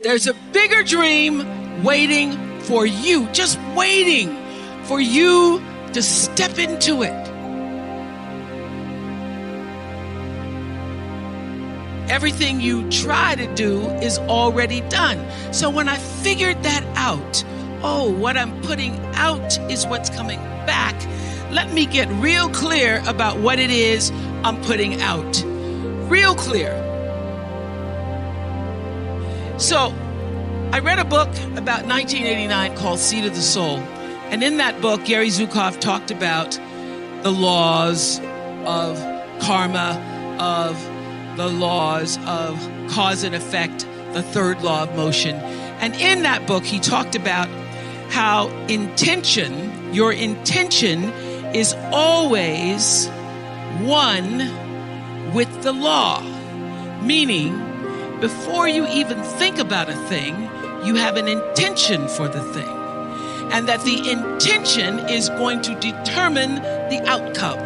There's a bigger dream waiting for you, just waiting for you to step into it. Everything you try to do is already done. So when I figured that out, what I'm putting out is what's coming back. Let me get real clear about what it is I'm putting out. Real clear. So I read a book about 1989 called Seed of the Soul. And in that book, Gary Zukav talked about the laws of karma, of the laws of cause and effect, the third law of motion. And in that book, he talked about how your intention is always one with the law. Meaning, before you even think about a thing, you have an intention for the thing. And that the intention is going to determine the outcome.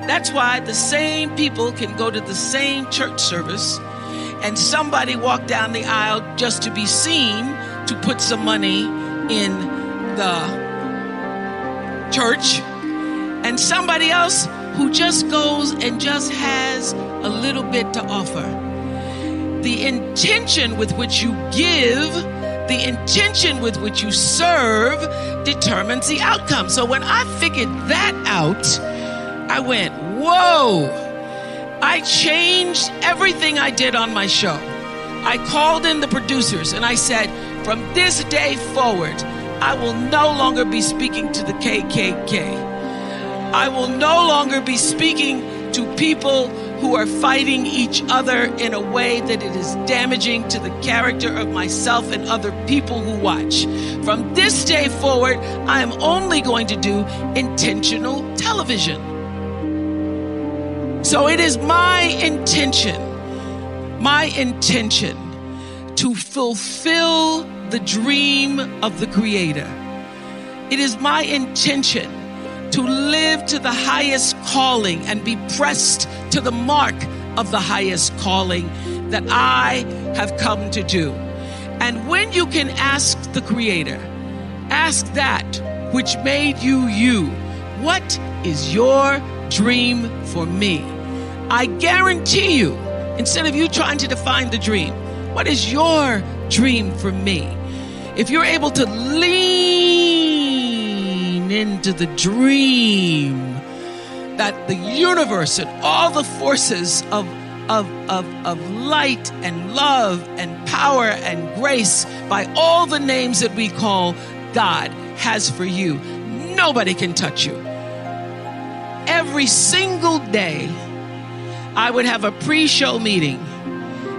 That's why the same people can go to the same church service and somebody walk down the aisle just to be seen to put some money in the church, and somebody else who just goes and just has a little bit to offer. The intention with which you give, the intention with which you serve determines the outcome. So when I figured that out, I went, whoa! I changed everything I did on my show. I called in the producers and I said, from this day forward, I will no longer be speaking to the KKK. I will no longer be speaking to people who are fighting each other in a way that it is damaging to the character of myself and other people who watch. From this day forward, I am only going to do intentional television. So it is my intention to fulfill the dream of the Creator. It is my intention to live to the highest calling and be pressed to the mark of the highest calling that I have come to do. And when you can ask the Creator, ask that which made you you, what is your dream for me? I guarantee you, instead of you trying to define the dream, what is your dream for me? If you're able to lean into the dream that the universe and all the forces of light and love and power and grace by all the names that we call God has for you, nobody can touch you. Every single day, I would have a pre-show meeting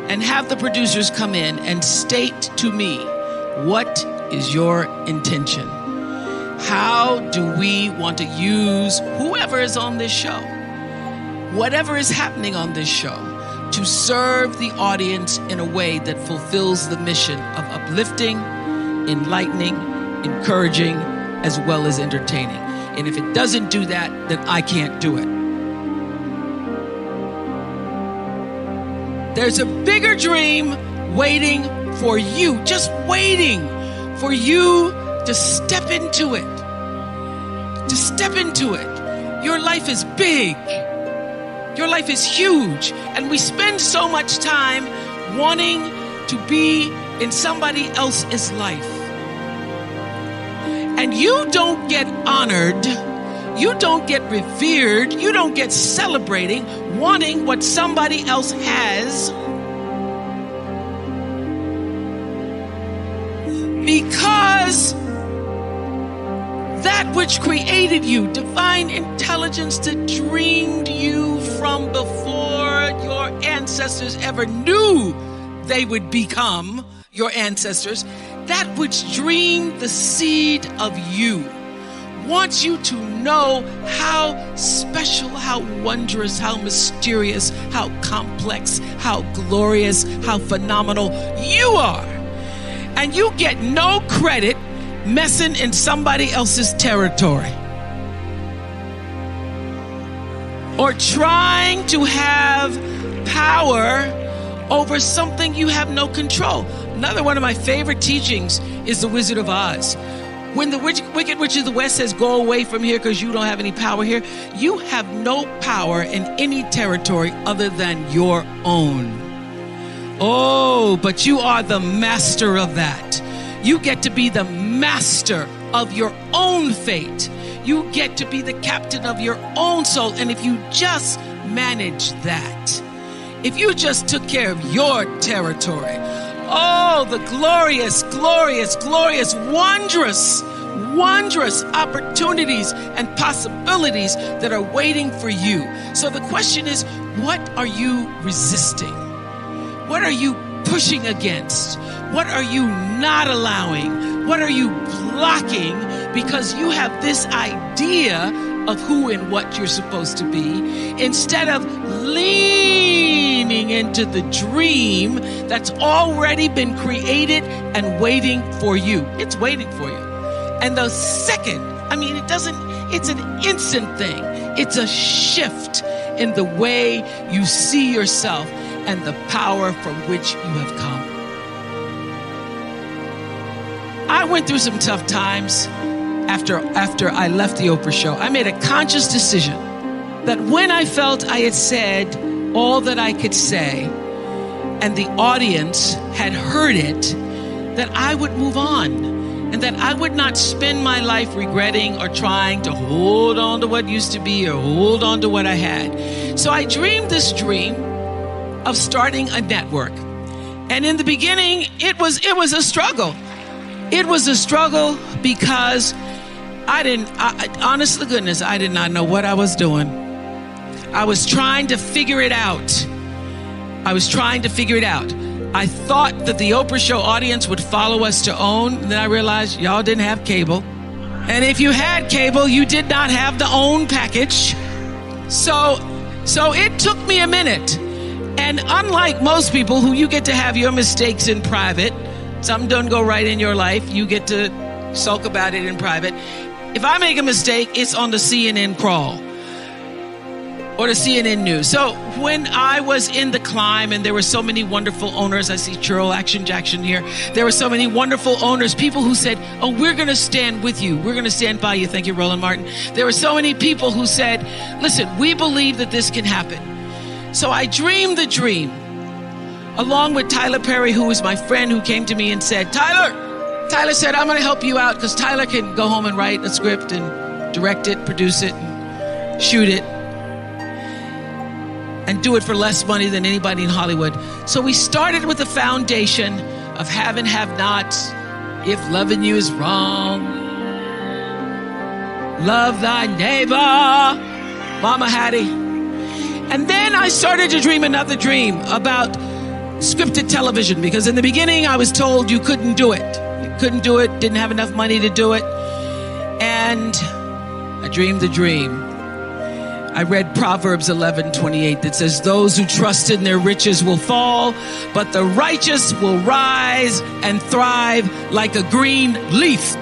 and have the producers come in and state to me, what is your intention? How do we want to use whoever is on this show, whatever is happening on this show, to serve the audience in a way that fulfills the mission of uplifting, enlightening, encouraging, as well as entertaining. And if it doesn't do that, then I can't do it. There's a bigger dream waiting for you, just waiting for you to step into it. To step into it. Your life is big. Your life is huge. And we spend so much time wanting to be in somebody else's life. And you don't get honored, you don't get revered, you don't get celebrating wanting what somebody else has, because that which created you, divine intelligence that dreamed you from before your ancestors ever knew they would become your ancestors, that which dreamed the seed of you, wants you to know how special, how wondrous, how mysterious, how complex, how glorious, how phenomenal you are. And you get no credit messing in somebody else's territory or trying to have power over something you have no control. Another one of my favorite teachings is The Wizard of Oz. When the Wicked Witch of the West says, go away from here because you don't have any power here, you have no power in any territory other than your own. Oh, but you are the master of that. You get to be the master of your own fate. You get to be the captain of your own soul. And if you just manage that, if you just took care of your territory, oh, the glorious, glorious, glorious, wondrous, wondrous opportunities and possibilities that are waiting for you. So the question is, what are you resisting? What are you pushing against? What are you not allowing? What are you blocking because you have this idea of who and what you're supposed to be, instead of leaning into the dream that's already been created and waiting for you. It's waiting for you. And the second, it's an instant thing. It's a shift in the way you see yourself and the power from which you have come. I went through some tough times after I left the Oprah show. I made a conscious decision that when I felt I had said all that I could say and the audience had heard it, that I would move on and that I would not spend my life regretting or trying to hold on to what used to be or hold on to what I had. So I dreamed this dream of starting a network. And in the beginning, it was a struggle. It was a struggle because honest to goodness, I did not know what I was doing. I was trying to figure it out. I thought that the Oprah show audience would follow us to OWN. And then I realized y'all didn't have cable. And if you had cable, you did not have the OWN package. So it took me a minute. And unlike most people who you get to have your mistakes in private, something doesn't go right in your life, you get to sulk about it in private. If I make a mistake, it's on the CNN crawl or the CNN news. So when I was in the climb and there were so many wonderful owners, I see Churl Action Jackson here. There were so many wonderful owners, people who said, oh, we're going to stand with you. We're going to stand by you. Thank you, Roland Martin. There were so many people who said, listen, we believe that this can happen. So I dreamed the dream along with Tyler Perry, who was my friend, who came to me and said, Tyler said, I'm going to help you out because Tyler can go home and write a script and direct it, produce it, and shoot it, and do it for less money than anybody in Hollywood. So we started with the foundation of have and have nots. If loving you is wrong, love thy neighbor, Mama Hattie. And then I started to dream another dream about scripted television, because in the beginning I was told you couldn't do it. Couldn't do it, didn't have enough money to do it. And I dreamed the dream. I read Proverbs 11:28 that says, those who trust in their riches will fall, but the righteous will rise and thrive like a green leaf.